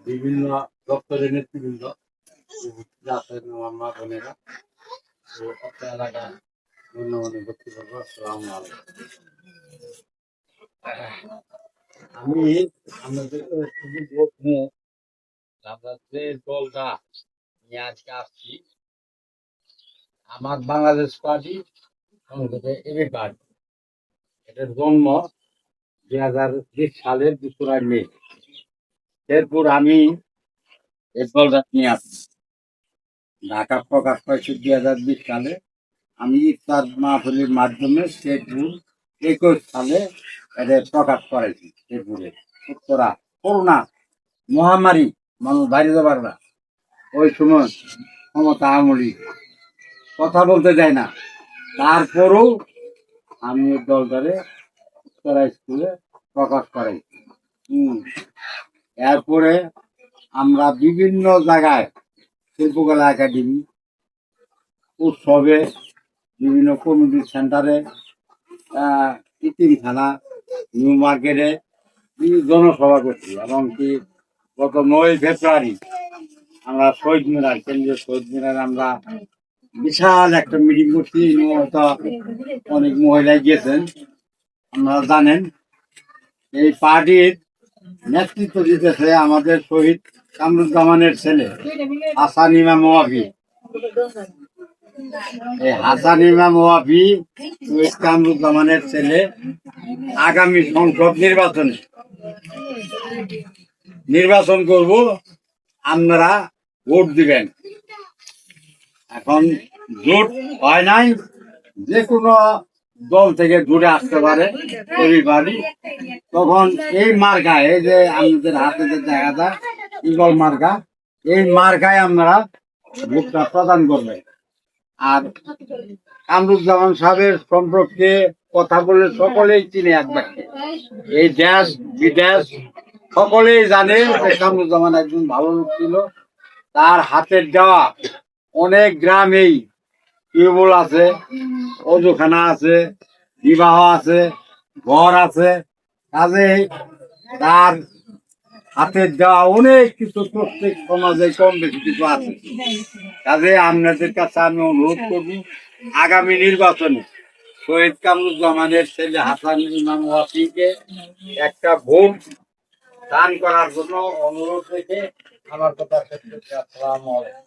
বিভিন্ন দপ্তরের নেতৃবৃন্দ আছেন আমার মা বোনেরা এলাকা ধন্যবাদ করতে পারবো। আসসালামু আলাইকুম। আমি আপনাদের আমরা যে দলটা নিয়ে আজকে আসছি, আমার বাংলাদেশ পার্টি সংসদে এবি পার্টি, এটার জন্ম 2020 সালের 2 মে। এরপর আমি এই দলটা নিয়ে আসছি, ঢাকা প্রকাশ পাইছি 2020 সালে। আমি ইফতার মাহফিলের মাধ্যমে শেরপুর 21 সালে এটা প্রকাশ করেছি। শেরপুরে উত্তরা করোনা মহামারী, মানুষ বাইরে যাবার না, ওই সময় ক্ষমতা আমলি কথা বলতে যায় না, তারপরেও আমি এই দলটারে উত্তরা স্কুলে প্রকাশ করাই। এরপরে আমরা বিভিন্ন জায়গায় শিল্পকলা একাডেমি, উৎসবে, বিভিন্ন কমিউনিটি সেন্টারে, ইতিমখানা, নিউ মার্কেটে জনসভা করছি। এমনকি গত 9 ফেব্রুয়ারি আমরা শহীদ মিনার, কেন্দ্রীয় শহীদ মিনার আমরা বিশাল একটা মিটিং করছি। অনেক মহিলা গিয়েছেন, আপনারা জানেন। এই পার্টির নেতৃত্ব দিতেছে আমাদের শহীদ কামরুজ্জামানের ছেলে হাসান ইমাম ওয়াফি। এই হাসান ইমাম ওয়াফি শহীদ কামরুজ্জামানের ছেলে আগামী সংসদ নির্বাচন করব, আপনারা ভোট দিবেন। এখন জোট হয় নাই, যে কোনো দল থেকে জুড়ে আসতে পারে এবিবাড়ি। তখন এই মার্কায়, এই যে আমাদের হাতে যে দেখা যায় ইগল মার্কা, এই মার্কায় আপনারা ভোটটা প্রদান করবেন। আর কামরুজ্জামান সাহেবের সম্পর্কে কথা বলে সকলেই চিনে একবার, এই দেশ বিদেশ সকলেই জানে কামরুজ্জামান একজন ভালো লোক ছিল। তার হাতের দেওয়া অনেক গ্রামেই টিউবওয়েল আছে, অজুখানা আছে, বিবাহ আছে, ঘর আছে। কাজেই তার হাতের দেওয়া অনেক কিছু প্রত্যেক সমাজে কম বেশি কিছু আছে। কাজে আপনাদের কাছে আমি অনুরোধ করব, আগামী নির্বাচনে শহীদ কামরুজ্জামানের ছেলে হাসান ইমাম ওয়াফিকে একটা ভোট দান করার জন্য অনুরোধ রেখে আমার কথা শেষ করছি। আসসালামু আলাইকুম।